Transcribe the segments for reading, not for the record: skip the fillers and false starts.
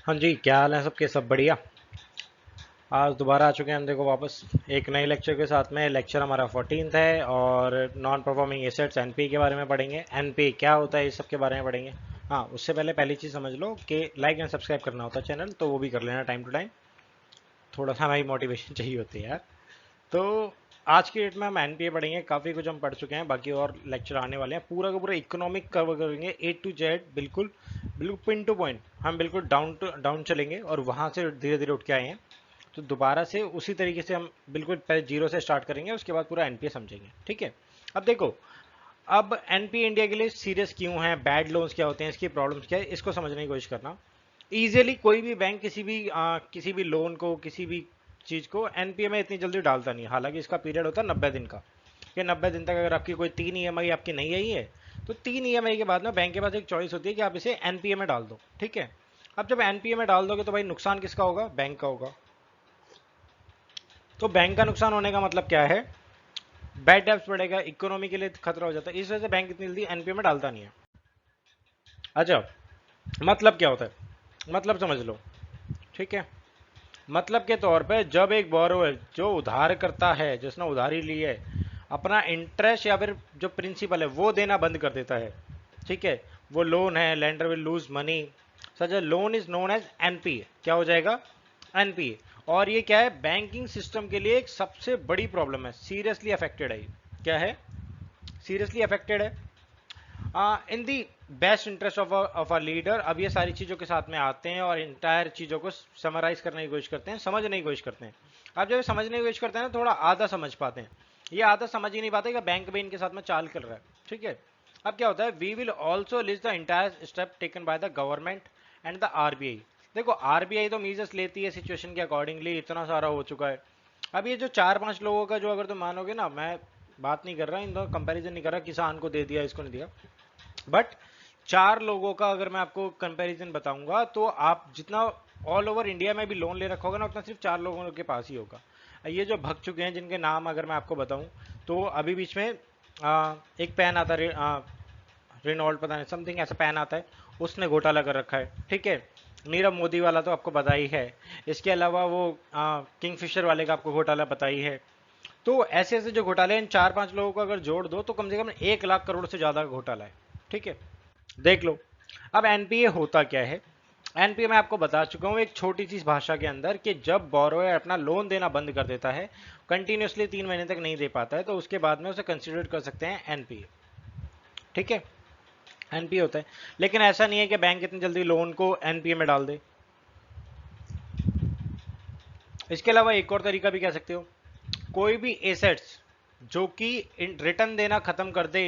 हाँ जी, क्या हाल है सबके? सब बढ़िया। आज दोबारा आ चुके हैं हम, देखो वापस एक नए लेक्चर के साथ में। लेक्चर हमारा 14th है और नॉन परफॉर्मिंग एसेट्स एनपी के बारे में पढ़ेंगे। एनपी क्या होता है, इस सब के बारे में पढ़ेंगे। हाँ, उससे पहले पहली चीज़ समझ लो कि लाइक एंड सब्सक्राइब करना होता है चैनल, तो वो भी कर लेना टाइम टू टाइम। थोड़ा सा हमारी मोटिवेशन चाहिए होती है यार। तो आज की डेट में हम एनपीए पढ़ेंगे। काफ़ी कुछ हम पढ़ चुके हैं, बाकी और लेक्चर आने वाले हैं। पूरा का पूरा इकोनॉमिक कवर करेंगे, ए टू जेड, बिल्कुल बिल्कुल पिन टू पॉइंट। हम बिल्कुल डाउन टू डाउन चलेंगे और वहाँ से धीरे धीरे उठ के आए हैं। तो दोबारा से उसी तरीके से हम बिल्कुल पहले जीरो से स्टार्ट करेंगे, उसके बाद पूरा एनपीए समझेंगे। ठीक है। अब देखो, अब एनपीए इंडिया के लिए सीरियस क्यों है, बैड लोन्स क्या होते हैं, इसकी प्रॉब्लम्स क्या है, इसको समझने की कोशिश करना। इजीली कोई भी बैंक किसी भी लोन को, किसी भी चीज को एनपीए में इतनी जल्दी डालता नहीं है। हालांकि इसका पीरियड होता है 90 दिन का, कि 90 दिन तक अगर आपकी कोई 3 ईएमआई आपकी नहीं आई है, तो 3 ईएमआई के बाद में बैंक के पास एक चॉइस होती है कि आप इसे एनपीए में डाल दो। ठीक है। अब जब एनपीए में डाल दोगे तो भाई नुकसान किसका होगा? बैंक का होगा। तो बैंक का नुकसान होने का मतलब क्या है? बैड डेब्ट बढ़ेगा, इकोनॉमी के लिए खतरा हो जाता है। इस वजह से बैंक इतनी जल्दी एनपीए में डालता नहीं है। अच्छा, मतलब क्या होता है? मतलब समझ लो। ठीक है। मतलब के तौर पे जब एक बोरोवर जो उधार करता है, जिसने उधारी ली है, अपना इंटरेस्ट या फिर जो प्रिंसिपल है वो देना बंद कर देता है। ठीक है। वो लोन है, lender will lose money. Such a loan is known as NPA. क्या हो जाएगा? एनपीए। और ये क्या है? बैंकिंग सिस्टम के लिए एक सबसे बड़ी प्रॉब्लम है, सीरियसली अफेक्टेड है ये। क्या है? सीरियसली अफेक्टेड है। In the best interest of a leader. अब ये सारी चीज़ों के साथ में आते हैं और इंटायर चीज़ों को समराइज करने की कोशिश करते हैं, समझने की कोशिश करते हैं। अब जब ये समझने की कोशिश करते हैं ना, थोड़ा आधा समझ पाते हैं। ये आधा समझ ही नहीं पाते कि बैंक भी इनके साथ में चाल कर रहा है। ठीक है। अब क्या होता है? We will also list the entire step taken by the government and the RBI. देखो, आरबीआई तो मीजर्स लेती है सिचुएशन के अकॉर्डिंगली, इतना सारा हो चुका है। अब ये जो चार पांच लोगों का, जो अगर तुम मानोगे ना, मैं बात नहीं कर रहा, इन दोनों कंपैरिजन नहीं कर रहा, किसान को दे दिया, इसको नहीं दिया, बट चार लोगों का अगर मैं आपको कंपैरिजन बताऊंगा, तो आप जितना ऑल ओवर इंडिया में भी लोन ले रखा होगा ना, उतना सिर्फ चार लोगों के पास ही होगा। ये जो भग चुके हैं, जिनके नाम अगर मैं आपको बताऊं, तो अभी बीच में एक पैन आता है, रेनॉल्ड पता नहीं समथिंग ऐसा पैन आता है, उसने घोटाला कर रखा है। ठीक है। नीरव मोदी वाला तो आपको पता ही है। इसके अलावा वो किंगफिशर वाले का आपको घोटाला पता ही है। तो ऐसे ऐसे जो घोटाले हैं, इन चार पांच लोगों को अगर जोड़ दो तो कम से कम 1 लाख करोड़ से ज्यादा घोटाला है। ठीक है। देख लो। अब एनपीए होता क्या है? एनपीए मैं आपको बता चुका हूं एक छोटी सी भाषा के अंदर, कि जब बोरोवर अपना लोन देना बंद कर देता है, कंटिन्यूसली 3 महीने तक नहीं दे पाता है, तो उसके बाद में उसे कंसिडर कर सकते हैं एनपीए। ठीक है। एनपीए होता है। लेकिन ऐसा नहीं है कि बैंक इतनी जल्दी लोन को एनपीए में डाल दे। इसके अलावा एक और तरीका भी कह सकते हो। कोई भी एसेट्स जो कि रिटर्न देना खत्म कर दे,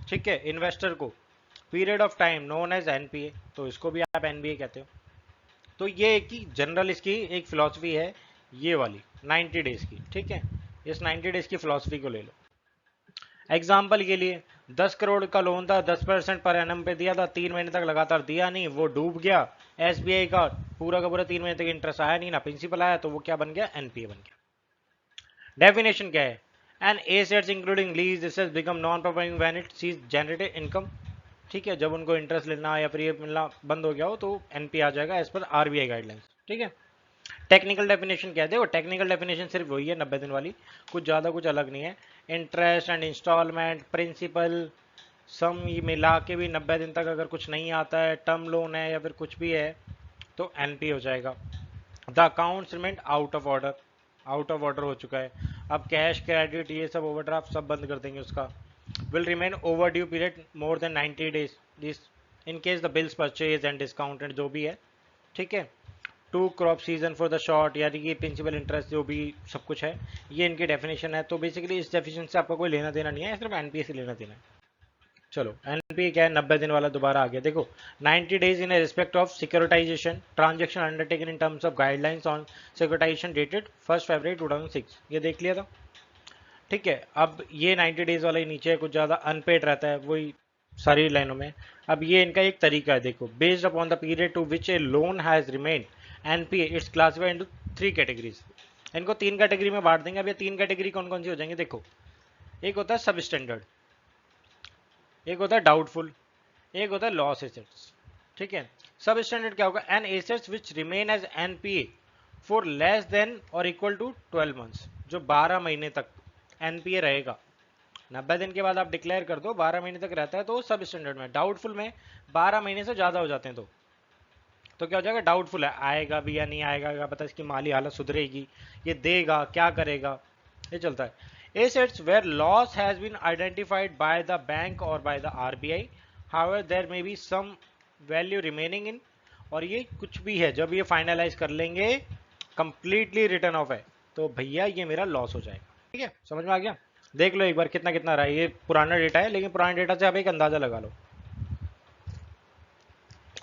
ठीक है, इन्वेस्टर को, period of time known as NPA, तो इसको भी आप एनबीए कहते हो। तो ये एक ही जनरल इसकी एक फिलॉसफी है, ये वाली 90 डेज की। ठीक है। इस 90 डेज की फिलॉसफी को ले लो। एग्जाम्पल के लिए, 10 करोड़ का लोन था, 10% पर एनम पे दिया था, 3 महीने तक लगातार दिया नहीं, वो डूब गया। एसबीआई का पूरा 3 महीने तक इंटरेस्ट आया नहीं, ना प्रिंसिपल आया, तो वो क्या बन गया? एनपीए बन गया। डेफिनेशन क्या है? An assets including lease this has become non performing when it cease generated income. ठीक है। जब उनको इंटरेस्ट लेना या फिर ये मिलना बंद हो गया हो, तो एनपी आ जाएगा एज पर आरबीआई गाइडलाइंस। ठीक है। टेक्निकल डेफिनेशन क्या है? देखो, टेक्निकल डेफिनेशन सिर्फ वही है 90 दिन वाली, कुछ ज़्यादा कुछ अलग नहीं है। इंटरेस्ट एंड इंस्टॉलमेंट, प्रिंसिपल, सम, ये मिला के भी 90 दिन तक अगर कुछ नहीं आता है, टर्म लोन है या फिर कुछ भी है, तो एनपी हो जाएगा। The accounts remained out of order, out of order हो चुका है। अब कैश, क्रेडिट, ये सब ओवरड्राफ्ट सब बंद कर देंगे उसका। Will remain overdue period more than 90 days this in case the bills purchase and discounted, जो भी है। ठीक है। Two crop season for the short, यानी कि प्रिंसिपल इंटरेस्ट जो भी सब कुछ है, ये इनकी डेफिनेशन है। तो बेसिकली इस डेफिनेशन से आपका कोई लेना देना नहीं है, सिर्फ एनपीए से लेना देना है। चलो, एनपीए क्या है? 90 दिन वाला दोबारा आ गया। देखो, 90 days in respect of securitization transaction undertaken in terms of guidelines on securitization dated 1 February 2006, ये देख लिया था। ठीक है। अब ये 90 डेज वाला ही नीचे है, कुछ ज़्यादा अनपेड रहता है, वही सारी लाइनों में। अब ये इनका एक तरीका है, देखो, based upon the period to which a loan has remain NPA it's classified into 3 categories. इनको 3 कैटेगरी में बांट देंगे। अब ये 3 कैटेगरी कौन कौन सी हो जाएंगी? देखो, एक होता है सब स्टैंडर्ड, एक होता है डाउटफुल, एक होता है लॉस एसेट्स। ठीक है। सब स्टैंडर्ड क्या होगा? An assets which remain as NPA for less than और इक्वल टू 12 मंथ्स, जो 12 महीने तक एनपीए रहेगा। 90 दिन के बाद आप डिक्लेयर कर दो, 12 महीने तक रहता है तो सब स्टैंडर्ड में। डाउटफुल में 12 महीने से ज्यादा हो जाते हैं तो क्या हो जाएगा? डाउटफुल है, आएगा भी या नहीं आएगा, क्या पता इसकी माली हालत सुधरेगी, ये देगा क्या करेगा, ये चलता है। Assets where loss has been identified by the bank और by the RBI, however there may be some value remaining in, और ये कुछ भी है जब ये फाइनलाइज कर लेंगे कंप्लीटली रिटर्न ऑफ है तो भैया ये मेरा लॉस हो जाएगा। ठीक है, समझ में आ गया? देख लो एक बार कितना कितना रहा है। ये पुराना डेटा है, लेकिन पुराने डेटा से आप एक अंदाजा लगा लो।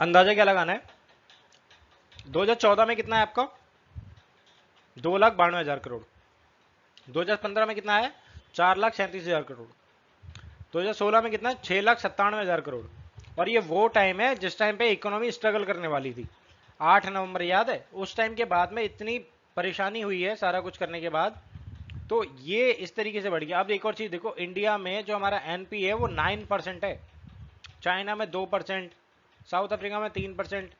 अंदाजा क्या लगाना है? 2014 में कितना है आपका? 2,92,000 करोड़। 2015 में कितना है? 4,37,000 करोड़। 2016 में कितना है? 6,97,000 करोड़। और ये वो टाइम है जिस टाइम पे इकोनॉमी स्ट्रगल करने वाली थी। 8 नवंबर याद है? उस टाइम के बाद में इतनी परेशानी हुई है सारा कुछ करने के बाद, तो ये इस तरीके से बढ़ गया। अब एक और चीज देखो, इंडिया में जो हमारा एनपी है वो 9% है, चाइना में 2%, साउथ अफ्रीका में 3%,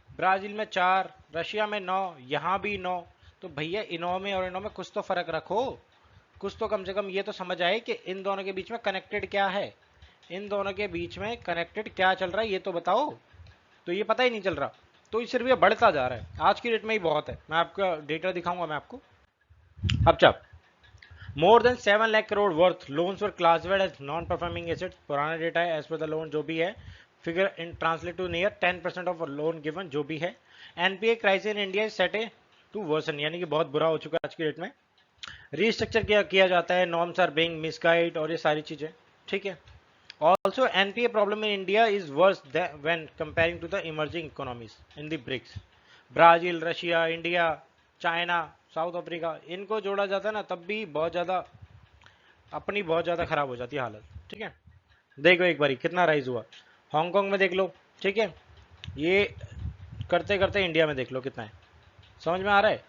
ब्राजील में 4, रशिया में 9, यहाँ भी 9। तो भैया इनों में और इनों में कुछ तो फर्क रखो, कुछ तो कम से कम ये तो समझ आए कि इन दोनों के बीच में कनेक्टेड क्या है, इन दोनों के बीच में कनेक्टेड क्या चल रहा है ये तो बताओ। तो ये पता ही नहीं चल रहा, तो ये सिर्फ ये बढ़ता जा रहा है। आज की डेट में ही बहुत है, मैं आपका डेटा दिखाऊंगा मैं आपको। अब चल, more than 7 lakh crore worth loans were classified as non performing assets. पुराना डेटा है, एज पर द लोन जो भी है, figure in translate to near 10% of loan given जो भी है। NPA crisis in India is set to worsen, यानी कि बहुत बुरा हो चुका है आज की डेट में। रीस्ट्रक्चर किया जाता है, नॉर्म्स आर बीइंग मिसगाइड और ये सारी चीजें। ठीक है, also NPA problem in India is worse when comparing to the emerging economies in the BRICS. Brazil, Russia, India, China, South Africa, इनको जोड़ा जाता है ना तब भी बहुत ज्यादा अपनी बहुत ज्यादा खराब हो जाती है हालत। ठीक है, देखो एक बारी कितना राइज हुआ। हांगकांग में देख लो, ठीक है, ये करते करते इंडिया में देख लो कितना है। समझ में आ रहा है?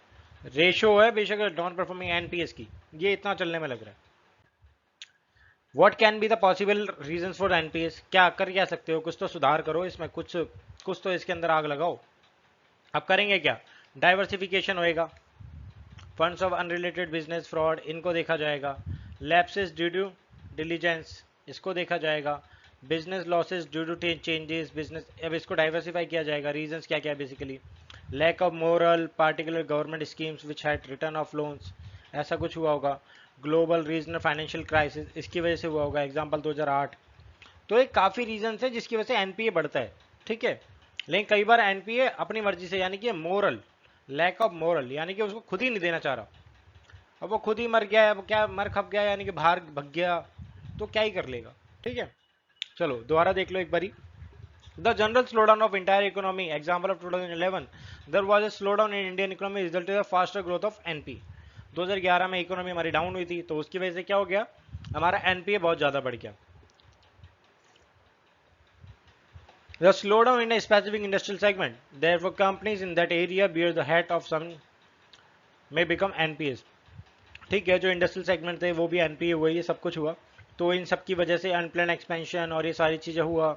रेशो है बेशक नॉन परफॉर्मिंग एनपीएस की, ये इतना चलने में लग रहा है। What can be the possible reasons for NPS? क्या कर क्या सकते हो? कुछ तो सुधार करो इसमें, कुछ तो इसके अंदर आग लगाओ। अब करेंगे क्या? डाइवर्सिफिकेशन होएगा, funds of unrelated business fraud इनको देखा जाएगा, लैप्सेस ड्यू टू डिलीजेंस इसको देखा जाएगा, business losses due to changes business, अब इसको डाइवर्सिफाई किया जाएगा। रीजंस क्या क्या है basically? Lack of moral, particular government schemes which had return of loans, ऐसा कुछ हुआ होगा। ग्लोबल रीजनल फाइनेंशियल क्राइसिस इसकी वजह से हुआ होगा, एग्जाम्पल 2008। तो एक काफ़ी रीजन है जिसकी वजह से एनपीए बढ़ता है। ठीक है, लेकिन कई बार एनपीए अपनी मर्जी से, यानी कि मोरल, लैक ऑफ मोरल, यानी कि उसको खुद ही नहीं देना चाह रहा, अब वो खुद ही मर गया, अब क्या मर खप गया, यानी कि बाहर भग गया, तो क्या ही कर लेगा। ठीक है, चलो दोबारा देख लो एक बारी। The general slowdown of entire economy, example of 2011, there was a slowdown in Indian economy resulted faster growth of NP. 2011 में इकोनॉमी हमारी डाउन हुई थी, तो उसकी वजह से क्या हो गया? हमारा एनपीए बहुत ज्यादा बढ़ गया। The slowdown in a specific industrial segment, therefore companies in that area bear the hat of some may become NPAs। ठीक है, जो इंडस्ट्रियल सेगमेंट थे वो भी एनपीए हुए, ये सब कुछ हुआ। तो इन सब की वजह से अनप्लान एक्सपेंशन और ये सारी चीज़ें हुआ।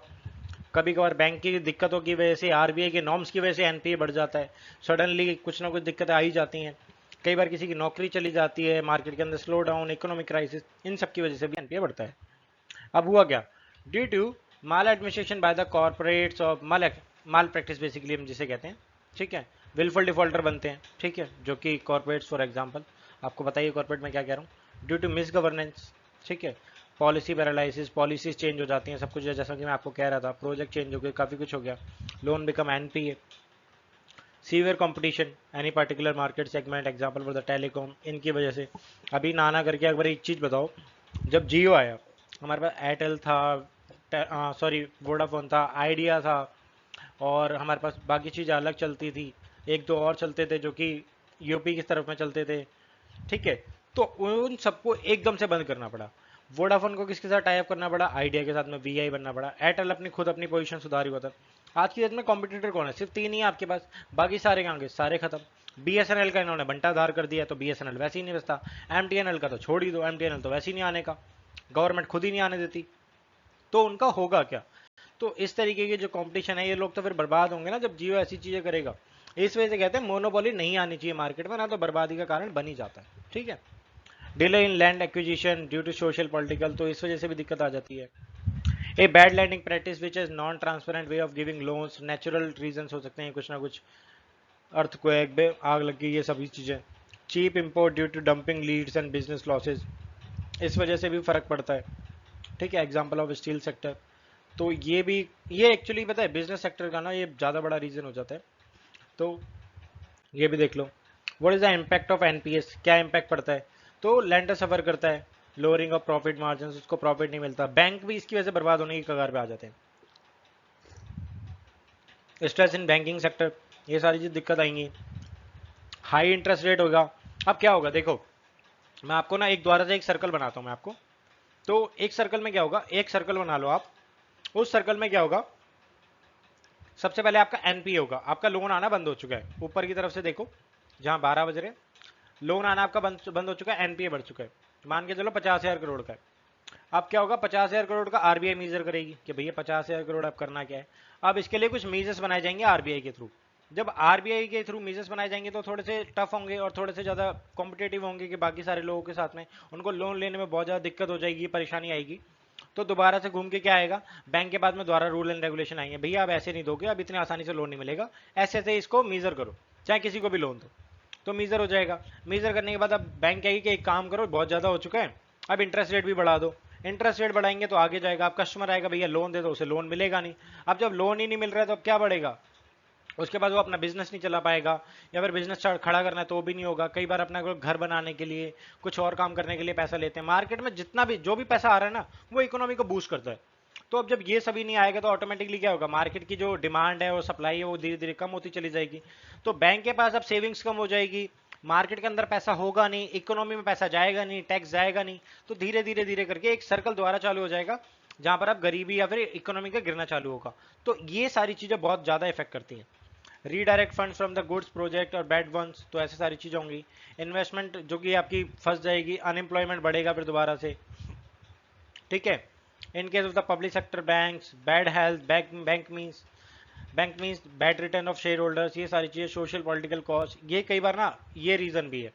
कभी कभार बैंक की दिक्कतों की वजह से, आरबीआई के नॉर्म्स की वजह से एनपीए बढ़ जाता है। सडनली कुछ ना कुछ दिक्कतें आ ही जाती हैं। कई बार किसी की नौकरी चली जाती है, मार्केट के अंदर स्लो डाउन, इकोनॉमिक क्राइसिस, इन सब की वजह से भी एनपीए बढ़ता है। अब हुआ क्या? Due to maladministration by the corporates और माल प्रैक्टिस बेसिकली हम जिसे कहते हैं। ठीक है, विलफुल डिफॉल्टर बनते हैं। ठीक है, जो कि कॉर्पोरेट्स फॉर एग्जांपल, आपको बताइए कॉर्पोरेट में क्या कह रहा हूँ। ड्यू टू मिस गवर्नेंस, ठीक है, पॉलिसी पैरालिसिस, पॉलिसीज चेंज हो जाती हैं, सब कुछ जैसा कि मैं आपको कह रहा था, प्रोजेक्ट चेंज हो गए, काफ़ी कुछ हो गया, loan become NPA. Severe competition, any particular market segment, example for the telecom, इनकी वजह से। अभी नाना करके एक बार एक चीज़ बताओ, जब जियो आया हमारे पास एयरटेल था, सॉरी वोडाफोन था, आइडिया था, और हमारे पास बाकी चीज़ें अलग चलती थी, एक दो और चलते थे जो कि यूपी की तरफ में चलते थे। ठीक है, तो उन सबको एकदम से बंद करना पड़ा। वोडाफोन को किसके साथ टाई अप करना पड़ा? आइडिया के साथ में वीआई बनना पड़ा। एयरटेल अपनी खुद अपनी पोजीशन सुधारी हुआ था। आज की डेट में कॉम्पिटिटर कौन है? सिर्फ 3 ही है आपके पास, बाकी सारे कहाँ गए? सारे खत्म। बीएसएनएल का इन्होंने बंटाधार कर दिया, तो बीएसएनएल वैसे ही नहीं बचता। एमटीएनएल का तो छोड़ ही दो, एमटीएनएल तो वैसे ही नहीं आने का, गवर्नमेंट खुद ही नहीं आने देती। तो उनका होगा क्या? तो इस तरीके की जो कंपटीशन है, ये लोग तो फिर बर्बाद होंगे ना जब जियो ऐसी चीजें करेगा। इस वजह से कहते हैं मोनोपोली नहीं आनी चाहिए मार्केट में, ना तो बर्बादी का कारण बन ही जाता है। ठीक है। Delay in land acquisition due to social political, तो इस वजह से भी दिक्कत आ जाती है। A bad lending practice which is non transparent way of giving loans, natural reason हो सकते हैं कुछ ना कुछ, अर्थक्वेक बे आग लग गई, ये सभी चीजें। Cheap import due to dumping leads and business losses, इस वजह से भी फर्क पड़ता है। ठीक है। एग्जाम्पल ऑफ स्टील सेक्टर, तो ये भी, ये एक्चुअली पता है बिजनेस सेक्टर का ना ये ज्यादा बड़ा रीजन हो जाता है। तो ये भी देख लो। What is the impact of NPAs, क्या इम्पैक्ट पड़ता है? तो लेंडर सफर करता है, लोअरिंग ऑफ प्रॉफिट मार्जिन, उसको प्रॉफिट नहीं मिलता, बैंक भी इसकी वजह से बर्बाद होने की कगार पे आ जाते हैं। स्ट्रेस इन बैंकिंग सेक्टर, ये सारी चीज दिक्कत आएंगी। हाई इंटरेस्ट रेट होगा। अब क्या होगा देखो, मैं आपको ना एक द्वारा से एक सर्कल बनाता हूं मैं आपको। तो एक सर्कल में क्या होगा, एक सर्कल बना लो आप। उस सर्कल में क्या होगा, सबसे पहले आपका एनपीए होगा, आपका लोन आना बंद हो चुका है। ऊपर की तरफ से देखो, जहां 12 बज रहे, लोन आना आपका बंद हो चुका है, एनपीए बढ़ चुका है, मान के चलो 50,000 करोड़ का है। अब क्या होगा, 50,000 करोड़ का आरबीआई मीजर करेगी कि भैया 50,000 करोड़ अब करना क्या है। अब इसके लिए कुछ मीजर्स बनाए जाएंगे आरबीआई के थ्रू। जब आरबीआई के थ्रू मीजर्स बनाए जाएंगे तो थोड़े से टफ होंगे और थोड़े से ज्यादा कॉम्पिटेटिव होंगे कि बाकी सारे लोगों के साथ में, उनको लोन लेने में बहुत ज्यादा दिक्कत हो जाएगी, परेशानी आएगी। तो दोबारा से घूम के क्या आएगा, बैंक के बाद में दोबारा रूल एंड रेगुलेशन आएंगे, भैया अब ऐसे नहीं दोगे, अब इतनी आसानी से लोन नहीं मिलेगा, ऐसे ऐसे इसको मीजर करो, चाहे किसी को भी लोन दो। तो मीजर हो जाएगा। मीजर करने के बाद अब बैंक कहेगी कि एक काम करो, बहुत ज्यादा हो चुका है, अब इंटरेस्ट रेट भी बढ़ा दो। इंटरेस्ट रेट बढ़ाएंगे तो आगे जाएगा, अब कस्टमर आएगा, भैया लोन दे दो, उसे लोन मिलेगा नहीं। अब जब लोन ही नहीं मिल रहा है तो अब क्या बढ़ेगा, उसके बाद वो अपना बिजनेस नहीं चला पाएगा, या फिर बिजनेस खड़ा करना है तो भी नहीं होगा। कई बार अपना घर बनाने के लिए, कुछ और काम करने के लिए पैसा लेते हैं। मार्केट में जितना भी जो भी पैसा आ रहा है ना, वो इकोनॉमी को बूस्ट करता है। तो अब जब ये सभी नहीं आएगा तो ऑटोमेटिकली क्या होगा, मार्केट की जो डिमांड है और सप्लाई है वो धीरे धीरे कम होती चली जाएगी। तो बैंक के पास अब सेविंग्स कम हो जाएगी, मार्केट के अंदर पैसा होगा नहीं, इकोनॉमी में पैसा जाएगा नहीं, टैक्स जाएगा नहीं। तो धीरे धीरे धीरे करके एक सर्कल दोबारा चालू हो जाएगा, जहां पर अब गरीबी या फिर इकोनॉमी का गिरना चालू होगा। तो ये सारी चीजें बहुत ज्यादा इफेक्ट करती हैं। Redirect fund from the goods project और बैड वंस, तो ऐसे सारी चीजें होंगी। इन्वेस्टमेंट जो कि आपकी फंस जाएगी, अनएम्प्लॉयमेंट बढ़ेगा फिर दोबारा से। ठीक है। In case of the public sector banks, bad health, bank means bad return of share holders, ये सारी चीजें। सोशल पॉलिटिकल कॉस्ट, ये कई बार ना ये रीजन भी है,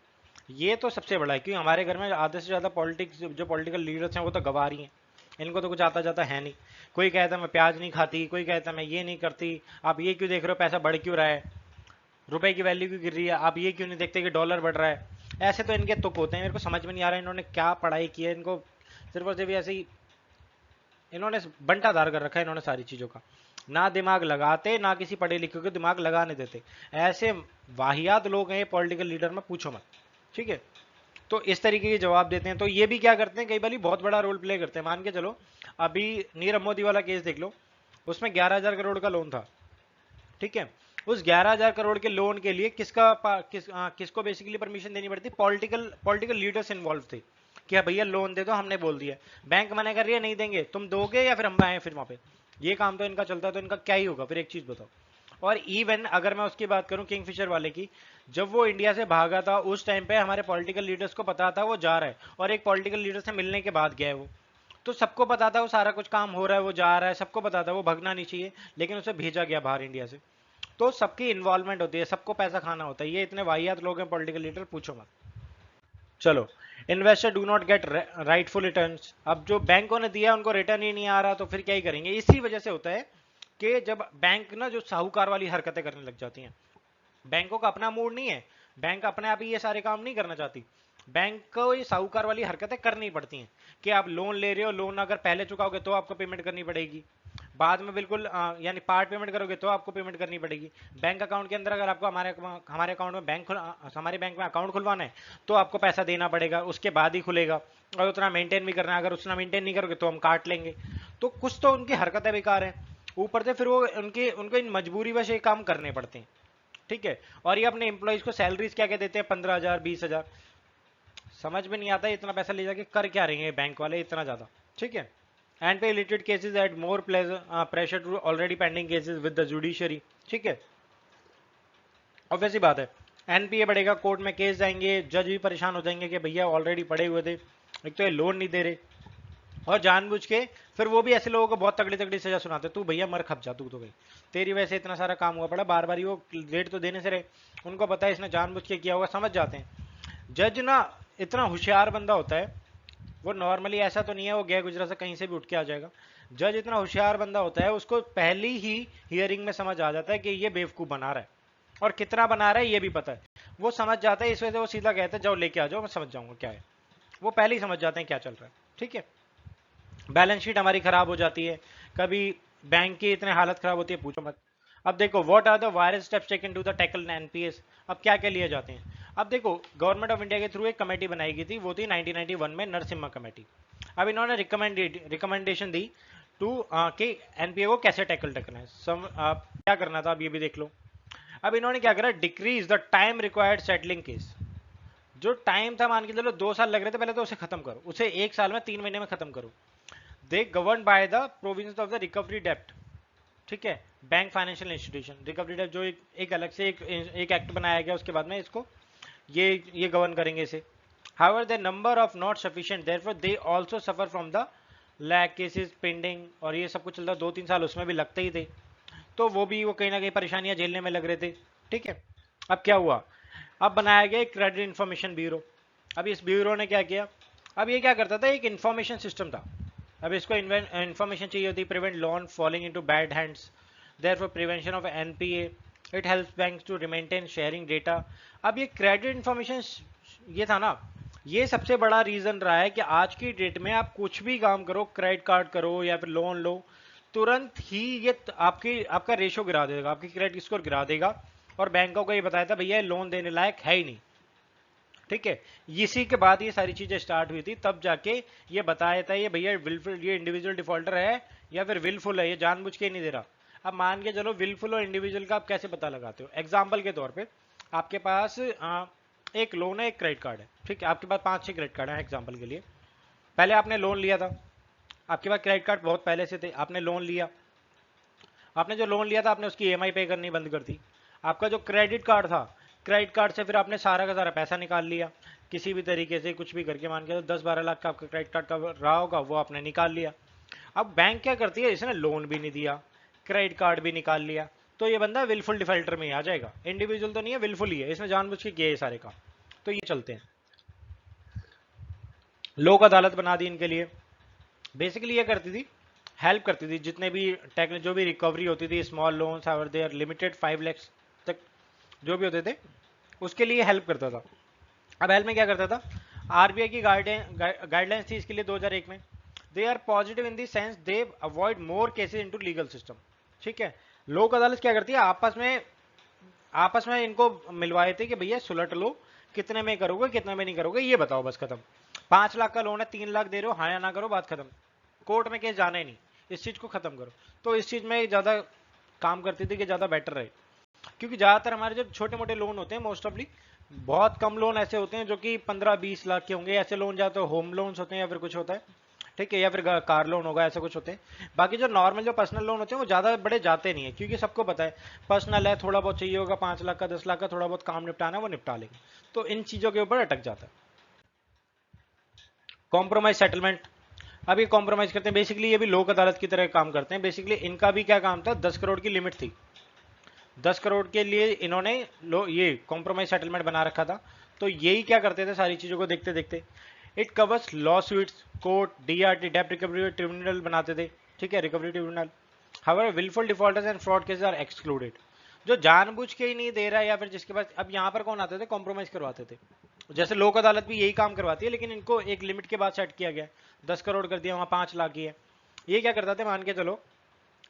ये तो सबसे बड़ा है, क्योंकि हमारे घर में आधे से ज्यादा पॉलिटिक्स जो पॉलिटिकल लीडर्स हैं वो तो गवा रही हैं, इनको तो कुछ आता जाता है नहीं। कोई कहता मैं प्याज नहीं खाती, कोई कहता मैं ये नहीं करती, आप ये क्यों देख रहे हो, पैसा बढ़ क्यों रहा है, रुपए की वैल्यू क्यों गिर रही है, आप ये क्यों नहीं देखते कि डॉलर बढ़ रहा है। ऐसे तो इनके तुक होते हैं, मेरे को समझ में नहीं आ रहा है इन्होंने क्या पढ़ाई की है, इनको सिर्फ और सिर्फ ऐसे ही इन्होंने बंटाधार कर रखा है इन्होंने सारी चीजों का, ना दिमाग लगाते, ना किसी पढ़े लिखे को दिमाग लगाने देते। ऐसे वाहियात लोग हैं पॉलिटिकल लीडर में, पूछो मत। ठीक है। तो इस तरीके के जवाब देते हैं। तो ये भी क्या करते हैं, कई बार बहुत बड़ा रोल प्ले करते हैं। मान के चलो अभी नीरव मोदी वाला केस देख लो, उसमें 11,000 करोड़ का लोन था। ठीक है। उस 11,000 करोड़ के लोन के लिए किसको बेसिकली परमिशन देनी पड़ती, पॉलिटिकल लीडर्स इन्वॉल्व थे कि हाँ भैया लोन दे दो, हमने बोल दिया। बैंक मना कर रही है नहीं देंगे, तुम दोगे या फिर हम आए फिर वहां पे, ये काम तो इनका चलता है। तो इनका क्या ही होगा फिर, एक चीज बताओ। और इवन अगर मैं उसकी बात करूं किंगफिशर वाले की, जब वो इंडिया से भागा था उस टाइम पे हमारे पॉलिटिकल लीडर्स को पता था वो जा रहा है, और एक पॉलिटिकल लीडर से मिलने के बाद गया है वो। तो सबको पता था वो सारा कुछ काम हो रहा है, वो जा रहा है, सबको पता था वो भगना नहीं चाहिए, लेकिन उसे भेजा गया बाहर इंडिया से। तो सबकी इन्वॉल्वमेंट होती है, सबको पैसा खाना होता है। ये इतने वाहियात लोग हैं पॉलिटिकल लीडर, पूछो मत। चलो, investor do not gate rightful returns. अब जो बैंकों ने दिया उनको रिटर्न ही नहीं आ रहा, तो फिर क्या ही करेंगे। इसी वजह से होता है कि जब बैंक ना जो साहूकार वाली हरकतें करने लग जाती हैं, बैंकों का अपना मूड नहीं है, बैंक अपने आप ही ये सारे काम नहीं करना चाहती, बैंक को ये साहूकार वाली हरकतें करनी पड़ती हैं कि आप लोन ले रहे हो, लोन अगर पहले चुकाओगे तो आपको पेमेंट करनी पड़ेगी, बाद में बिल्कुल यानी पार्ट पेमेंट करोगे तो आपको पेमेंट करनी पड़ेगी। बैंक अकाउंट के अंदर अगर आपको हमारे अकाउंट में हमारे बैंक में अकाउंट खुलवाना है तो आपको पैसा देना पड़ेगा, उसके बाद ही खुलेगा, और उतना मेंटेन भी करना है, अगर उतना मेंटेन नहीं करोगे तो हम काट लेंगे। तो कुछ तो उनकी हरकतें बेकार हैं, ऊपर से फिर वो उनको इन मजबूरी वश ये काम करने पड़ते हैं। ठीक है। और ये अपने एम्प्लॉइज को सैलरीज क्या क्या देते हैं, 15,000 20,000, समझ में नहीं आता इतना पैसा ले जाके कर क्या रहे हैं बैंक वाले इतना ज्यादा। ठीक है। And related cases add more pressure to already pending cases with the judiciary. ठीक है। ऑब्वियस ही बात है, एनपीए बढ़ेगा, कोर्ट में केस जाएंगे, जज भी परेशान हो जाएंगे कि भैया ऑलरेडी पड़े हुए थे, एक तो ये लोन नहीं दे रहे, और जानबूझ के फिर वो भी ऐसे लोगों को बहुत तगड़ी तगड़ी सजा सुनाते, तू भैया मर खप जा, तू तो भाई तेरी वजह से इतना सारा काम हुआ पड़ा, बार बार ही वो रेट तो देने से रहे, उनको पता है इसने जानबूझ के किया होगा, समझ जाते हैं। जज ना इतना होशियार बंदा होता है, वो नॉर्मली ऐसा तो नहीं है वो गया गुजरा से कहीं से भी उठ के आ जाएगा। जज इतना होशियार बंदा होता है, उसको पहली ही हियरिंग में समझ आ जाता है कि ये बेवकूफ बना रहा है, और कितना बना रहा है ये भी पता है, वो समझ जाता है। इस वजह से वो सीधा कहता है जाओ लेके आ जाओ, मैं समझ जाऊंगा क्या है, वो पहले ही समझ जाते हैं क्या चल रहा है। ठीक है, बैलेंस शीट हमारी खराब हो जाती है, कभी बैंक की इतने हालत खराब होती है पूछो मत। अब देखो what are the various steps taken to the tackle NPAs, अब क्या क्या लिए जाते हैं। अब देखो गवर्नमेंट ऑफ इंडिया के थ्रू एक कमेटी बनाई गई थी, वो थी 1991 में नरसिम्हा कमेटी। अब इन्होंने रिकमेंडेशन दी टू कि एनपीए को कैसे टैकल करना है, क्या करना था अब ये भी देख लो। अब इन्होंने क्या करा, decrease the time required settling case. जो टाइम था मान के चलो 2 साल लग रहे थे पहले, तो उसे खत्म करो, उसे 1 साल में 3 महीने में खत्म करो। They govern by the provisions of the recovery डेप्ट। ठीक है, बैंक फाइनेंशियल इंस्टीट्यूशन रिकवरी डेप्ट जो एक अलग से एक एक्ट बनाया गया, उसके बाद में इसको ये गवर्न करेंगे इसे। However the number of not sufficient therefore they also suffer from the lack cases pending, और ये सब कुछ चलता 2-3 साल उसमें भी लगते ही थे, तो वो भी वो कहीं ना कहीं परेशानियां झेलने में लग रहे थे। ठीक है, अब क्या हुआ, अब बनाया गया एक क्रेडिट इंफॉर्मेशन ब्यूरो। अब इस ब्यूरो ने क्या किया, अब ये क्या करता था, एक इंफॉर्मेशन सिस्टम था। अब इसको इंफॉर्मेशन चाहिए होती, prevent loan falling into bad hands, therefore prevention of NPA, it helps banks to maintain sharing data. अब ये क्रेडिट इंफॉर्मेशन ये था ना, ये सबसे बड़ा रीजन रहा है कि आज की डेट में आप कुछ भी काम करो, क्रेडिट कार्ड करो या फिर लोन लो, तुरंत ही ये आपका रेशो गिरा देगा, आपकी क्रेडिट स्कोर गिरा देगा, और बैंकों को ये बताया था भैया लोन देने लायक है ही नहीं। ठीक है, इसी के बाद ये सारी चीजें स्टार्ट हुई थी, तब जाके ये बताया था ये भैया विलफुल, ये इंडिविजुअल डिफॉल्टर है या फिर विलफुल है, ये जानबूझ के नहीं दे रहा। अब मान के चलो विलफुल और इंडिविजुअल का आप कैसे पता लगाते हो, एग्जाम्पल के तौर पे आपके पास एक लोन है, एक क्रेडिट कार्ड है। ठीक है, आपके पास 5-6 क्रेडिट कार्ड है एग्जाम्पल के लिए, पहले आपने लोन लिया था, आपके पास क्रेडिट कार्ड बहुत पहले से थे, आपने लोन लिया, आपने जो लोन लिया था आपने उसकी ईएमआई पे करनी बंद कर दी। आपका जो क्रेडिट कार्ड था, क्रेडिट कार्ड से फिर आपने सारा का सारा पैसा निकाल लिया, किसी भी तरीके से कुछ भी करके, मान के 10-12 लाख का आपका क्रेडिट कार्ड का रहा होगा, वो आपने निकाल लिया। अब बैंक क्या करती है, इसने लोन भी नहीं दिया, क्रेडिट कार्ड भी निकाल लिया, तो ये बंदा विलफुल डिफॉल्टर में ही आ जाएगा। इंडिविजुअल तो नहीं है, विलफुल ही है, इसने जानबूझ के किया ये सारे काम। तो ये चलते हैं, लोक अदालत बना दी इनके लिए। बेसिकली ये करती थी, हेल्प करती थी, जितने भी जो भी रिकवरी होती थी, स्मॉल लोन्स और देयर लिमिटेड 5 लाख तक जो भी होते थे, उसके लिए हेल्प करता था। अब हेल्प में क्या करता था, आरबीआई की गाइडलाइंस थी इसके लिए 2001 में, they are positive in the sense they avoid more cases into legal system. ठीक है, लोक अदालत क्या करती है, आपस में इनको मिलवाए थे कि भैया सुलट लो, कितने में करोगे कितने में नहीं करोगे ये बताओ, बस खत्म। 5 लाख का लोन है, 3 लाख दे रहे हो, हाँ या ना करो, बात खत्म, कोर्ट में केस जाना ही नहीं, इस चीज को खत्म करो। तो इस चीज में ज्यादा काम करती थी कि ज्यादा बेटर रहे, क्योंकि ज्यादातर हमारे जो छोटे मोटे लोन होते हैं, मोस्ट ऑफली बहुत कम लोन ऐसे होते हैं जो कि 15-20 लाख के होंगे, ऐसे लोन ज्यादा होम लोन्स होते हैं या फिर कुछ होता है। ठीक है, या फिर कार लोन होगा, ऐसा कुछ होते हैं। बाकी जो नॉर्मल जो पर्सनल लोन होते हैं वो ज्यादा बड़े जाते नहीं है, क्योंकि सबको पता है पर्सनल है, थोड़ा बहुत चाहिए होगा, 5 लाख का 10 लाख का थोड़ा बहुत काम निपटाना है वो निपटा लेंगे, तो इन चीजों के ऊपर अटक जाता है। कॉम्प्रोमाइज सेटलमेंट, अब ये कॉम्प्रोमाइज करते हैं, बेसिकली ये भी लोक अदालत की तरह काम करते हैं। बेसिकली इनका भी क्या काम था, 10 करोड़ की लिमिट थी, 10 करोड़ के लिए इन्होंने ये कॉम्प्रोमाइज सेटलमेंट बना रखा था। तो यही क्या करते थे, सारी चीजों को देखते देखते it covers law suits, court, DRT, डेप्ट रिकवरी ट्रिब्यूनल बनाते थे। ठीक है, recovery tribunal. However wilful defaulters and fraud cases are excluded, जो जानबूझ के ही नहीं दे रहा है या फिर जिसके पास, अब यहाँ पर कौन आते थे, कॉम्प्रोमाइज करवाते थे। जैसे लोक अदालत भी यही काम करवाती है, लेकिन इनको एक लिमिट के बाद सेट किया गया, 10 करोड़ कर दिया, वहां 5 लाख की है। ये क्या करता था, मान के चलो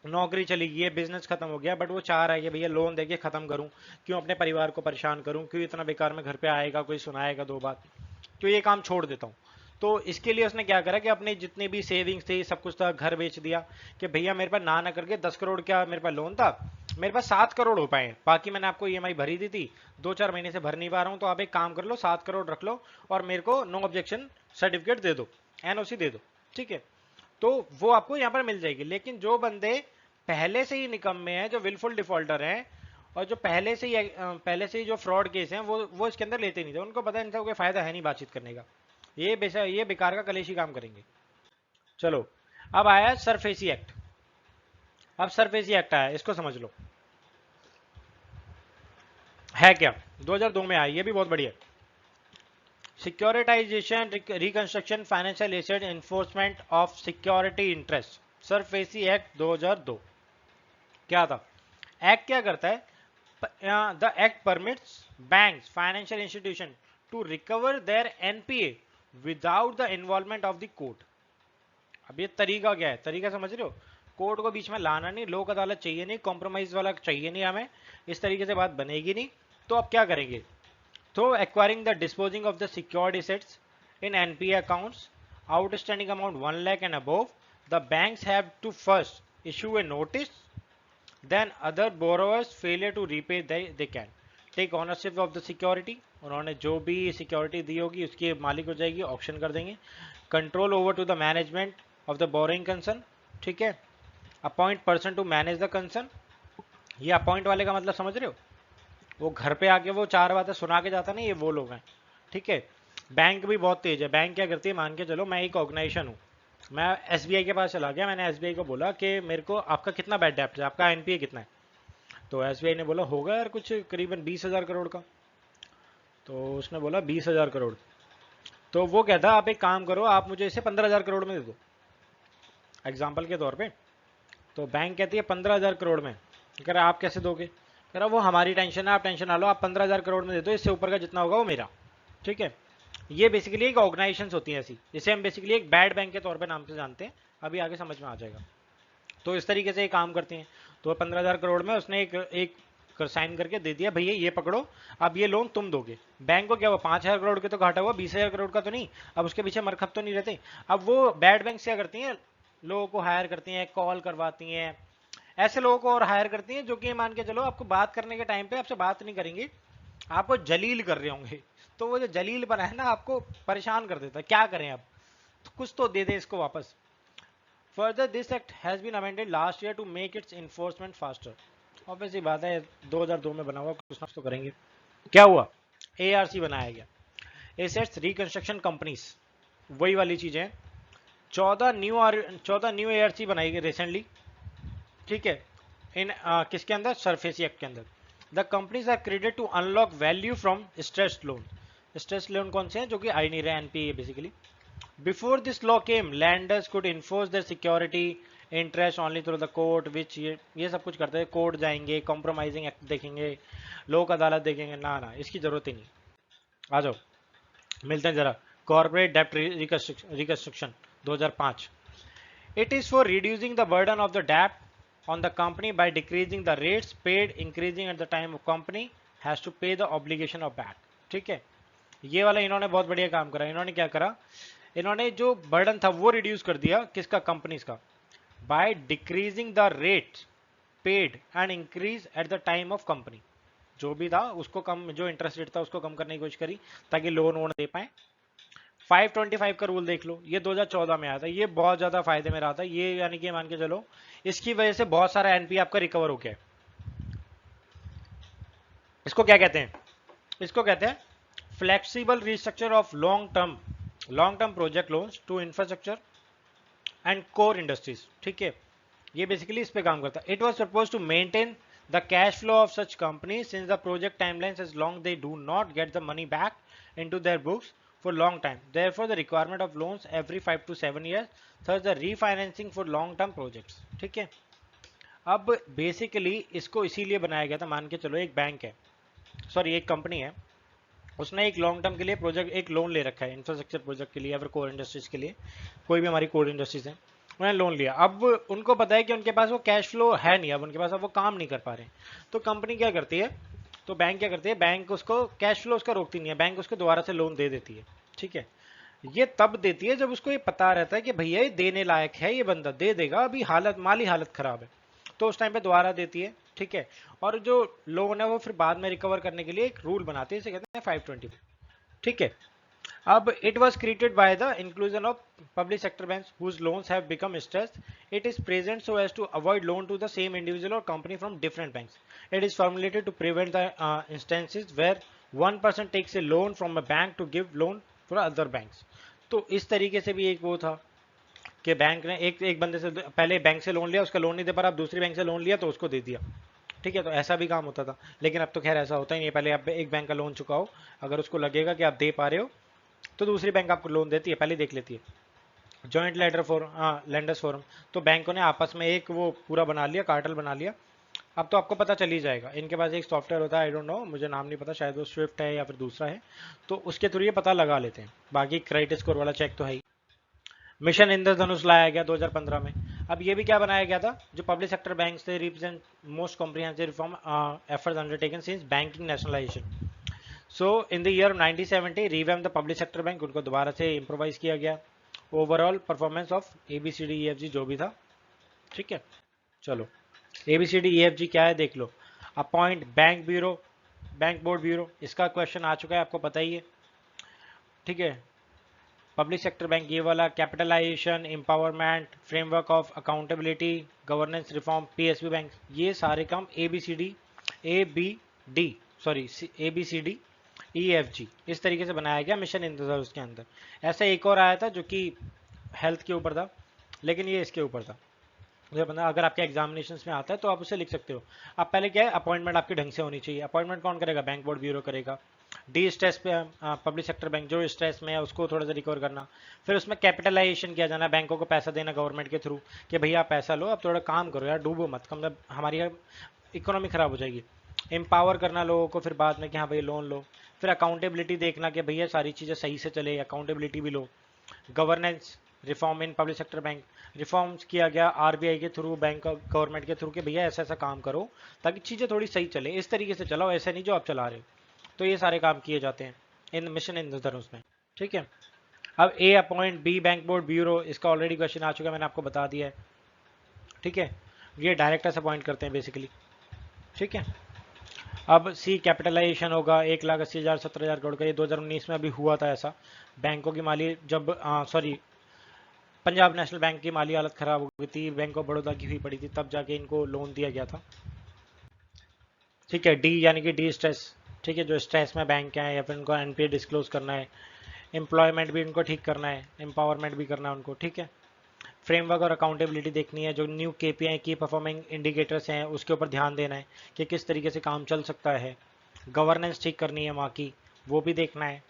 नौकरी चली गई है, बिजनेस खत्म हो गया, बट वो चाह रहा है कि भैया लोन देके खत्म करूं, क्यों अपने परिवार को परेशान करूं, क्यों इतना बेकार में घर पे आएगा कोई सुनाएगा 2 बात, क्यों ये काम छोड़ देता हूं। तो इसके लिए उसने क्या करा कि अपनी जितनी भी सेविंग्स थी, सब कुछ था, घर बेच दिया, कि भैया मेरे पास ना करके 10 करोड़ क्या मेरे पास लोन था, मेरे पास 7 करोड़ हो पाए, बाकी मैंने आपको ईएमआई भरी दी थी, 2-4 महीने से भर नहीं पा रहा हूं, तो आप एक काम कर लो, 7 करोड़ रख लो और मेरे को नो ऑब्जेक्शन सर्टिफिकेट दे दो, एनओसी दे दो। ठीक है, तो वो आपको यहाँ पर मिल जाएगी। लेकिन जो बंदे पहले से ही निकम्मे हैं, जो विलफुल डिफॉल्टर हैं, और जो पहले से ही जो फ्रॉड केस हैं, वो इसके अंदर लेते नहीं थे, उनको पता है इनका कोई फायदा है नहीं बातचीत करने का, ये बेकार का कलेशी काम करेंगे। चलो, अब आया सरफेसी एक्ट। अब सरफेसी एक्ट आया, इसको समझ लो है क्या। 2002 में आया, ये भी बहुत बढ़िया। Securitization reconstruction financial asset enforcement of security interest, SARFAESI act 2002। क्या था एक्ट, क्या करता है, the act permits banks financial institution to recover their NPA without the involvement of the court. अब ये तरीका क्या है, तरीका समझ रहे हो, कोर्ट को बीच में लाना नहीं, लोक अदालत चाहिए नहीं, कॉम्प्रोमाइज वाला चाहिए नहीं हमें, इस तरीके से बात बनेगी नहीं। तो अब क्या करेंगे, तो acquiring the disposing of the secured assets in NPA accounts outstanding amount 1 lakh and above, the banks have to first issue a notice, then other borrowers failure to repay they can take ownership of the security। उन्होंने जो भी security दी होगी उसकी मालिक हो जाएगी, option कर देंगे। Control over to the management of the borrowing concern, ठीक है। Appoint person to manage the concern, ये अपॉइंट वाले का मतलब समझ रहे हो, वो घर पे आके वो चार बातें सुना के जाता नहीं, ये वो लोग हैं, ठीक है। बैंक भी बहुत तेज है, बैंक क्या करती है, मान के चलो मैं एक ऑर्गेनाइजेशन हूँ, मैं एसबीआई के पास चला गया, मैंने एसबीआई को बोला कि मेरे को आपका कितना बैड डेप्ट है, आपका एनपीए कितना है, तो एसबीआई ने बोला होगा यार कुछ करीबन 20,000 करोड़ का। तो उसने बोला 20,000 करोड़, तो वो कहता आप एक काम करो, आप मुझे इसे 15,000 करोड़ में दे दो, एग्जाम्पल के तौर पे। तो बैंक कहती है 15,000 करोड़ में, कह रहा आप कैसे दोगे, कह रहा वो हमारी टेंशन है, आप टेंशन ना लो, आप 15,000 करोड़ में दे दो, इससे ऊपर का जितना होगा वो मेरा, ठीक है। ये बेसिकली एक ऑर्गेनाइजेशन होती है ऐसी, जिसे हम बेसिकली एक बैड बैंक के तौर पे नाम से जानते हैं, अभी आगे समझ में आ जाएगा। तो इस तरीके से ये काम करती हैं। तो 15,000 करोड़ में उसने एक साइन करके दे दिया, भैया ये पकड़ो, अब ये लोन तुम दोगे। बैंक को क्या हुआ, 5,000 करोड़ के तो घाटा हुआ, 20,000 करोड़ का तो नहीं, अब उसके पीछे मरखप तो नहीं रहते। अब वो बैड बैंक क्या करती हैं, लोगों को हायर करती हैं, कॉल करवाती हैं, ऐसे लोगों को और हायर करती हैं जो कि मान के चलो आपको बात करने के टाइम पे आपसे बात नहीं करेंगे, आपको जलील कर रहे होंगे। तो वो जो जलील बना है ना, आपको परेशान कर देता है, क्या करें अब, तो कुछ तो दे दे इसको वापस। Further this act has been amended last year to make its enforcement faster. Obviously बात है 2002 में बना हुआ, कुछ ना कुछ तो करेंगे। क्या हुआ, एआरसी बनाया गया, एसेट्स रिकंस्ट्रक्शन कंपनीज, वही वाली चीजें। 14 न्यू एआरसी बनाई गई रिसेंटली, ठीक है, इन किसके अंदर, सरफेसी एक्ट के अंदर। The companies are credit to unlock value from stressed loan. Stressed loan कौन से हैं, जो कि आई नहीं रहे, NPA basically. Before this law came lenders could enforce their security interest only through the court, which ये सब कुछ करते हैं, कोर्ट जाएंगे, कॉम्प्रोमाइजिंग एक्ट देखेंगे, लोक अदालत देखेंगे, ना ना इसकी जरूरत ही नहीं। आ जाओ मिलते हैं जरा, कॉर्पोरेट डेप्ट reconstruction 2005। It is for reducing the burden of the debt on the company by decreasing the rates paid, increasing at the time of company has to pay the obligation of back, ठीक है। ये वाला इन्होंने बहुत बढ़िया काम करा। इन्होंने क्या करा, इन्होंने जो बर्डन था वो रिड्यूस कर दिया, किसका, कंपनीज का, by decreasing the rate paid and increase at the time of company. जो भी था उसको कम, जो इंटरेस्ट रेट था उसको कम करने की कोशिश करी ताकि लोन वोन दे पाए। 525 का रूल देख लो, ये 2014 में आया था, ये बहुत ज्यादा फायदे में रहा था ये, यानी कि मान के चलो इसकी वजह से बहुत सारा एनपी आपका रिकवर हो गया। इसको क्या कहते हैं, इसको कहते हैं flexible restructure of long term project loans to infrastructure and core industries, ठीक है। ये बेसिकली इस पे काम करता है। It was suppose to maintain the cash flow of such company since the project timelines as long they do not get the money back into their books for long time, therefore the requirement of loans every 5 to 7 years, thus the refinancing for long term projects, ठीक है। अब basically इसको इसीलिए बनाया गया था, मान के चलो एक बैंक है, सॉरी एक कंपनी है, उसने एक लॉन्ग टर्म के लिए प्रोजेक्ट, एक लोन ले रखा है इंफ्रास्ट्रक्चर प्रोजेक्ट के लिए या फिर कोर इंडस्ट्रीज के लिए, कोई भी हमारी कोर इंडस्ट्रीज है, उन्होंने लोन लिया। अब उनको पता है कि उनके पास वो कैश फ्लो है नहीं, अब उनके पास, अब वो काम नहीं कर पा रहे, तो कंपनी क्या करती है, तो बैंक क्या करती है, बैंक उसको कैश फ्लो उसका रोकती नहीं है, बैंक उसको दोबारा से लोन दे देती है, ठीक है। ये तब देती है जब उसको ये पता रहता है कि भैया ये देने लायक है, ये बंदा दे देगा, अभी हालत, माली हालत खराब है, तो उस टाइम पे दोबारा देती है, ठीक है। और जो लोन है वो फिर बाद में रिकवर करने के लिए एक रूल बनाती है, इसे कहते हैं 520, ठीक है। अब it was created by the inclusion of public sector banks whose loans have become stressed, it is present so as to avoid loan to the same individual और company from different banks. It is formulated to prevent the instances where one person takes a loan from a bank to give loan for other banks. तो इस तरीके से भी एक वो था, कि बैंक ने एक बंदे से पहले बैंक से लोन लिया, उसका लोन नहीं दे पा रहा, अब दूसरी बैंक से लोन लिया तो उसको दे दिया। ठीक है, तो ऐसा भी काम होता था, लेकिन अब तो खैर ऐसा होता ही नहीं है। पहले आप एक बैंक का लोन चुकाओ, अगर उसको लगेगा कि आप दे पा रहे हो तो दूसरी बैंक आपको लोन देती है, पहले देख लेती है। जॉइंट लेटर फॉरम, हाँ लेंडर्स फोरम, तो बैंकों ने आपस में एक वो पूरा बना लिया, कार्टल बना लिया। अब तो आपको पता चल ही जाएगा, इनके पास एक सॉफ्टवेयर होता है, आई डोंट नो, मुझे नाम नहीं पता, शायद वो स्विफ्ट है या फिर दूसरा है, तो उसके थ्रू ये पता लगा लेते हैं। बाकी क्रेडिट स्कोर वाला चेक तो है ही। मिशन इंद्रधनुष लाया गया 2015 में। अब ये भी क्या बनाया गया था, जो पब्लिक सेक्टर बैंक से represent most comprehensive reform efforts undertaken since banking nationalisation. So in the year 1970 revamp the public sector bank, उनको दोबारा से इम्प्रोवाइज किया गया। ओवरऑल परफॉर्मेंस ऑफ ABCDEFG जो भी था, ठीक है। चलो ABCDEFG क्या है देख लो। Appoint bank bureau, bank board bureau, इसका क्वेश्चन आ चुका है, आपको पता ही है, ठीक है। पब्लिक सेक्टर बैंक ये वाला, capitalization, empowerment, framework of accountability, governance reform, PSB bank, ये सारे काम ABCDEFG इस तरीके से बनाया गया मिशन इंद्रधनुष के अंदर। ऐसा एक और आया था जो कि हेल्थ के ऊपर था, लेकिन ये इसके ऊपर था। मुझे पता, अगर आपके एग्जामिनेशन में आता है तो आप उसे लिख सकते हो। अब पहले क्या है, अपॉइंटमेंट आपकी ढंग से होनी चाहिए। अपॉइंटमेंट कौन करेगा, बैंक बोर्ड ब्यूरो करेगा। डी स्ट्रेस पे पब्लिक सेक्टर बैंक जो स्ट्रेस में है उसको थोड़ा सा रिकवर करना। फिर उसमें कैपिटलाइजेशन किया जाना, बैंकों को पैसा देना गवर्नमेंट के थ्रू कि भैया आप पैसा लो, अब थोड़ा काम करो यार, डूबो मत, कम मतलब हमारी इकोनॉमी खराब हो जाएगी। एम्पावर करना लोगों को फिर बाद में कि हाँ भाई लोन लो। फिर अकाउंटेबिलिटी देखना कि भैया सारी चीज़ें सही से चले, अकाउंटेबिलिटी भी लो। Governance reform in public sector bank, reforms किया गया RBI के थ्रू, बैंक गवर्नमेंट के थ्रू कि भैया ऐसा ऐसा काम करो ताकि चीज़ें थोड़ी सही चले, इस तरीके से चलाओ, ऐसा नहीं जो आप चला रहे हो। तो ये सारे काम किए जाते हैं इन मिशन इंद्रधनुष में, ठीक है। अब A appoint B bank board bureau, इसका ऑलरेडी क्वेश्चन आ चुका है, मैंने आपको बता दिया है, ठीक है। ये डायरेक्टर्स अपॉइंट करते हैं बेसिकली, ठीक है। अब C कैपिटलाइजेशन होगा 1,80,000 17,000 करोड़ का, ये 2019 में अभी हुआ था ऐसा। बैंकों की माली जब सॉरी पंजाब नेशनल बैंक की माली हालत खराब हो गई थी, बैंक ऑफ बड़ौदा की हुई पड़ी थी, तब जाके इनको लोन दिया गया था, ठीक है। D यानी कि डी स्ट्रेस, ठीक है, जो स्ट्रेस में बैंक हैं या फिर उनको NPA डिस्क्लोज करना है। एम्प्लॉयमेंट भी उनको ठीक करना है, एम्पावरमेंट भी करना है उनको, ठीक है। फ्रेमवर्क और अकाउंटेबिलिटी देखनी है, जो न्यू KPI की परफॉर्मिंग इंडिकेटर्स हैं उसके ऊपर ध्यान देना है कि किस तरीके से काम चल सकता है। गवर्नेंस ठीक करनी है वहाँ की, वो भी देखना है,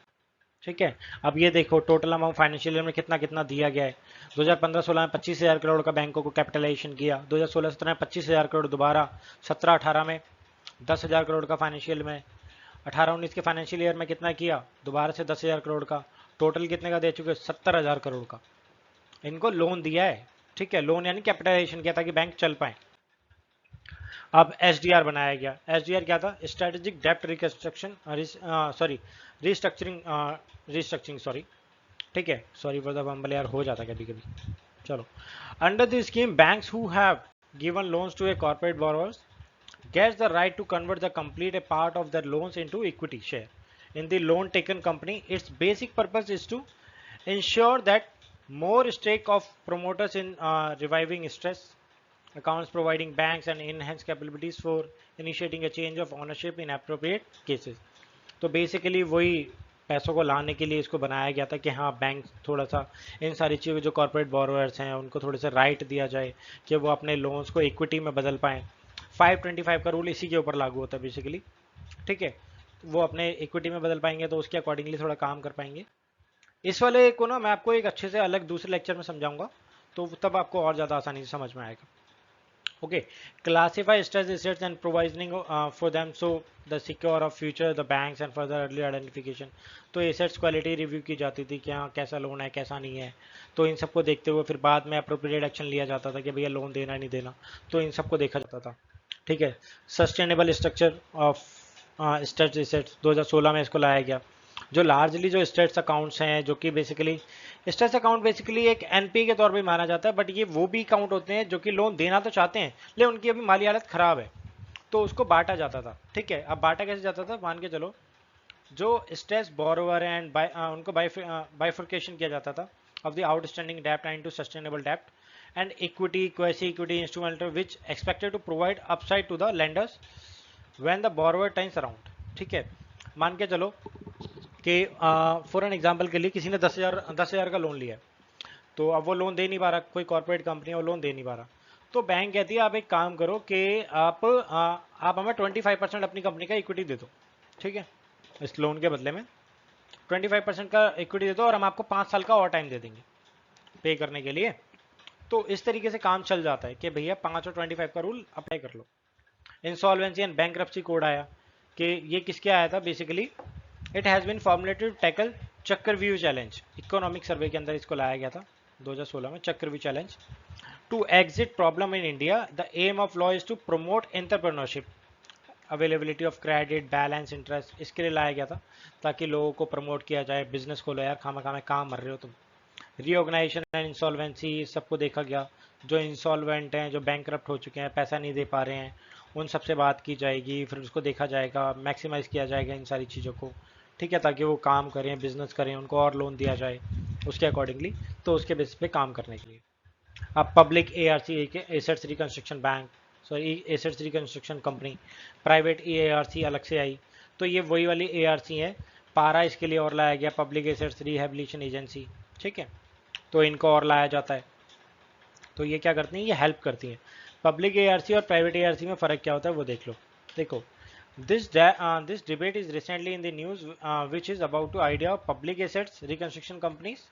ठीक है। अब ये देखो टोटल अमाउंट फाइनेंशियल ईयर में कितना कितना दिया गया है। 2015-16 में 25,000 करोड़ का बैंकों को कैपिटलाइजेशन किया, 2016-17 में 25,000 करोड़ दोबारा, 17-18 में 10,000 करोड़ का फाइनेंशियल में, 18-19 के फाइनेंशियल ईयर में कितना किया, दोबारा से 10,000 करोड़ का, टोटल कितने का दे चुके, 70,000 करोड़ का इनको लोन दिया है, ठीक है। लोन यानी कैपिटलाइजेशन किया ताकि बैंक चल पाए। अब SDR बनाया गया। SDR क्या था, स्ट्रेटेजिक डेप्ट रिकंस्ट्रक्शन, सॉरी रिस्ट्रक्चरिंग सॉरी, ठीक है। सॉरी फॉर द बम्बल यार, हो जाता कभी कभी। चलो, under the scheme banks who have given loans to a corporate borrowers gets the right to convert the complete a part of their loans into equity share in the loan taken company. Its basic purpose is to ensure that more stake of promoters in reviving stress accounts, providing banks and enhanced capabilities for initiating a change of ownership in appropriate cases. तो basically वही पैसों को लाने के लिए इसको बनाया गया था कि हाँ बैंक थोड़ा सा इन सारी चीज़ों, जो कॉर्पोरेट बोरोवर्स हैं उनको थोड़े से राइट दिया जाए कि वो अपने लोन्स को इक्विटी में बदल पाएँ। 525 का रूल इसी के ऊपर लागू होता है बेसिकली, ठीक है। वो अपने इक्विटी में बदल पाएंगे तो उसके अकॉर्डिंगली थोड़ा काम कर पाएंगे। इस वाले को ना मैं आपको एक अच्छे से अलग दूसरे लेक्चर में समझाऊंगा, तो तब आपको और ज़्यादा आसानी से समझ में आएगा। Okay, classify stress assets and provisioning for them so the secure of future the banks and further early identification. तो एसेट्स क्वालिटी रिव्यू की जाती थी कि हाँ कैसा लोन है कैसा नहीं है, तो इन सबको देखते हुए फिर बाद में अप्रोप्रिएट एक्शन लिया जाता था कि भैया लोन देना नहीं देना, तो इन सबको देखा जाता था, ठीक है। Sustainable structure of states assets 2016 में इसको लाया गया। जो लार्जली जो स्टेट्स अकाउंट्स हैं, जो कि बेसिकली स्टेट्स अकाउंट बेसिकली एक NPA के तौर पे माना जाता है, बट ये वो भी अकाउंट होते हैं जो कि लोन देना तो चाहते हैं लेकिन उनकी अभी माली हालत खराब है, तो उसको बांटा जाता था, ठीक है। अब बांटा कैसे जाता था, मान के चलो जो स्ट्रेस बोरोवर एंड उनको बाइफर्केशन किया जाता था of the outstanding dept into sustainable dept and equity, quasi equity instrument which expected to provide upside to the lenders when the borrower turns around, ठीक है। मान के चलो कि फॉर एन एग्जांपल के लिए किसी ने 10,000 का लोन लिया है, तो अब वो लोन दे नहीं पा रहा, कोई कॉर्पोरेट कंपनी है वो लोन दे नहीं पा रहा, तो बैंक कहती है आप एक काम करो कि आप हमें 25% अपनी कंपनी का इक्विटी दे दो, ठीक है, इस लोन के बदले में 25% का इक्विटी दे दो और हम आपको 5 साल का और टाइम दे देंगे पे करने के लिए। तो इस तरीके से काम चल जाता है कि भैया 5 और 25 का रूल अप्लाई कर लो। इंसॉल्वेंसी एंड बैंक्रप्सी कोड आया कि ये किसके आया था basically, it has been formulated tackle Chakravyuha challenge, economic survey के अंदर इसको लाया गया था 2016 में, Chakravyuha challenge to exit problem in India. The aim of law is to promote entrepreneurship, availability of credit, balance interest, इसके लिए लाया गया था ताकि लोगों को प्रमोट किया जाए, बिजनेस खोलो यार, खामा काम मर रहे हो तुम। रीऑर्गेनाइजेशन एंड इंसॉल्वेंसी सबको देखा गया, जो इंसॉल्वेंट हैं, जो बैंकरप्ट हो चुके हैं, पैसा नहीं दे पा रहे हैं, उन सबसे बात की जाएगी, फिर उसको देखा जाएगा, मैक्सिमाइज किया जाएगा इन सारी चीज़ों को, ठीक है, ताकि वो काम करें, बिजनेस करें, उनको और लोन दिया जाए उसके अकॉर्डिंगली, तो उसके बेसिस पे काम करने के लिए। अब public ARC assets reconstruction bank, sorry assets reconstruction company, private ARC अलग से आई, तो ये वही वाली ARC है। पारा इसके लिए और लाया गया, पब्लिक एसेट्स रिहेबिलिटेशन एजेंसी, ठीक है, तो इनको और लाया जाता है। तो ये क्या करती हैं, ये हेल्प करती हैं। पब्लिक ARC और प्राइवेट ARC में फ़र्क क्या होता है वो देख लो। देखो, this debate is recently in the news, which is about to idea of public assets reconstruction companies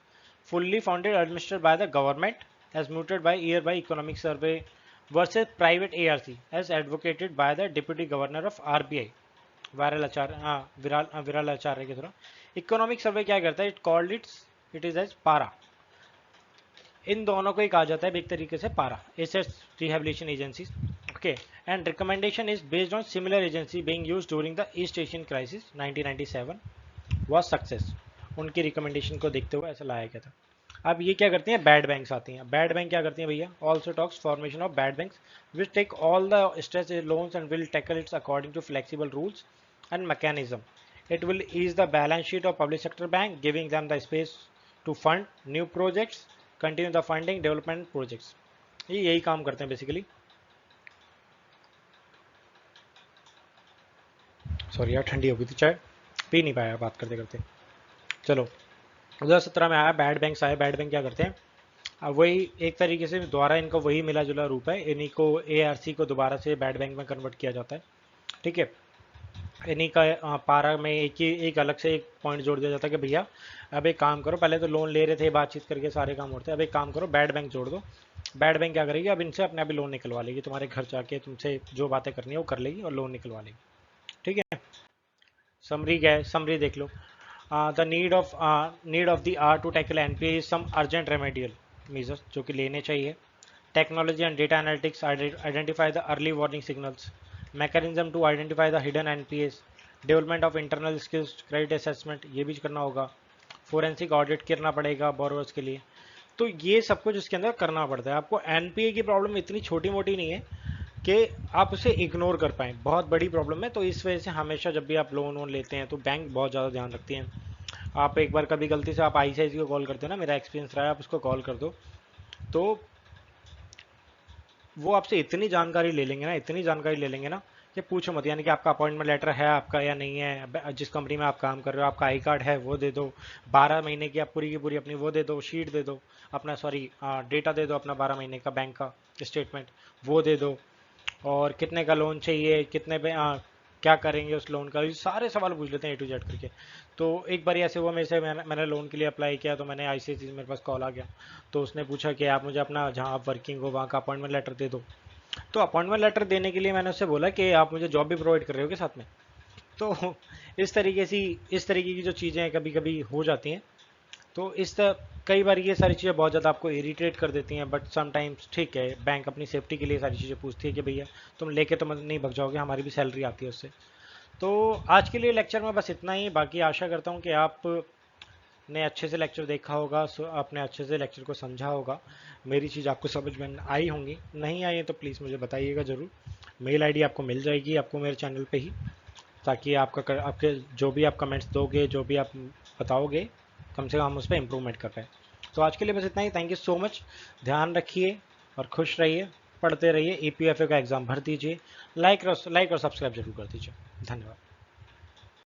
fully funded administered by the government as mooted by year by economic survey versus private ARC as advocated by the deputy governor of RBI Viral आचार्य के through. Economic survey क्या करता है, it is as पारा, इन दोनों को ही कहा जाता है एक तरीके से पारा, assets rehabilitation agency, okay, and recommendation is based on similar agency being used during the east Asian crisis 1997 was success, उनकी रिकमेंडेशन को देखते हुए ऐसा लाया गया था। अब ये क्या करती हैं, बैड बैंक्स आती हैं। बैड बैंक क्या करती हैं भैया, also talks formation of bad banks which take all the stress loans and will tackle its according to flexible rules and mechanism. It will ease the balance sheet of public sector bank, giving them the space to fund new projects, continue the funding development projects. ये यही काम करते हैं basically. Sorry यार, ठंडी हो गई थी चाय, पी नहीं पाया बात करते करते। चलो, 2017 में आया बैड बैंक्स आए। बैड बैंक क्या करते हैं, अब वही एक तरीके से दोबारा इनका वही मिला जुला रूप है, इन्हीं को ARC को दोबारा से बैड बैंक में कन्वर्ट किया जाता है, ठीक है। इन्हीं का पारा में एक अलग से एक पॉइंट जोड़ दिया जाता है कि भैया अब एक काम करो, पहले तो लोन ले रहे थे, बातचीत करके सारे काम होते हैं, अब एक काम करो बैड बैंक जोड़ दो। बैड बैंक क्या करेगी, अब इनसे अपने आप ही लोन निकलवा लेगी, तुम्हारे घर जाके तुमसे जो बातें करनी है वो कर लेगी और लोन निकलवा लेगी, ठीक है। समरी क्या है, समरी देख लो। The need of the hour to tackle NPA is some urgent remedial measures जो कि लेने चाहिए। Technology and data analytics identify the early warning signals, mechanism to identify the hidden NPAs, development of internal skills, credit assessment ये भी करना होगा, forensic audit करना पड़ेगा बोरोवर्स के लिए। तो ये सब कुछ इसके अंदर करना पड़ता है। आपको NPA की प्रॉब्लम इतनी छोटी मोटी नहीं है कि आप उसे इग्नोर कर पाएँ, बहुत बड़ी प्रॉब्लम है। तो इस वजह से हमेशा जब भी आप लोन वोन लेते हैं तो बैंक बहुत ज़्यादा ध्यान रखती हैं। आप एक बार कभी गलती से आप ICICI को कॉल करते हो ना, मेरा एक्सपीरियंस रहा है, आप उसको कॉल कर दो तो वो आपसे इतनी जानकारी ले लेंगे ना, इतनी जानकारी ले लेंगे ना कि पूछो मत। यानी कि आपका अपॉइंटमेंट लेटर है आपका या नहीं है, जिस कंपनी में आप काम कर रहे हो आपका आई कार्ड है वो दे दो, 12 महीने की आप पूरी की पूरी अपनी वो दे दो, शीट दे दो अपना, सॉरी डेटा दे दो अपना 12 महीने का बैंक का स्टेटमेंट वो दे दो, और कितने का लोन चाहिए, कितने पे क्या करेंगे उस लोन का, ये सारे सवाल पूछ लेते हैं A to Z करके। तो एक बार ऐसे हुआ मेरे से, मैंने लोन के लिए अप्लाई किया तो मैंने ICICI मेरे पास कॉल आ गया, तो उसने पूछा कि आप मुझे अपना जहाँ आप वर्किंग हो वहाँ का अपॉइंटमेंट लेटर दे दो। तो अपॉइंटमेंट लेटर देने के लिए मैंने उससे बोला कि आप मुझे जॉब भी प्रोवाइड कर रहे हो के साथ में। तो इस तरीके की जो चीज़ें कभी कभी हो जाती हैं, तो कई बार ये सारी चीज़ें बहुत ज़्यादा आपको इरिटेट कर देती हैं, बट समटाइम्स ठीक है, बैंक अपनी सेफ्टी के लिए सारी चीज़ें पूछती है कि भैया तुम लेके तो नहीं भग जाओगे, हमारी भी सैलरी आती है उससे। तो आज के लिए लेक्चर में बस इतना ही। बाकी आशा करता हूँ कि आप ने अच्छे से लेक्चर देखा होगा, आपने अच्छे से लेक्चर को समझा होगा, मेरी चीज़ आपको समझ में आई होंगी। नहीं आई तो प्लीज़ मुझे बताइएगा ज़रूर। मेल ID आपको मिल जाएगी आपको मेरे चैनल पे ही, ताकि आपके जो भी आप कमेंट्स दोगे, जो भी आप बताओगे, कम से कम हम उस पर इम्प्रूवमेंट कर पाए। तो आज के लिए बस इतना ही। Thank you so much. ध्यान रखिए और खुश रहिए, पढ़ते रहिए, EPFA का एग्ज़ाम भर दीजिए, लाइक और सब्सक्राइब जरूर कर दीजिए। धन्यवाद।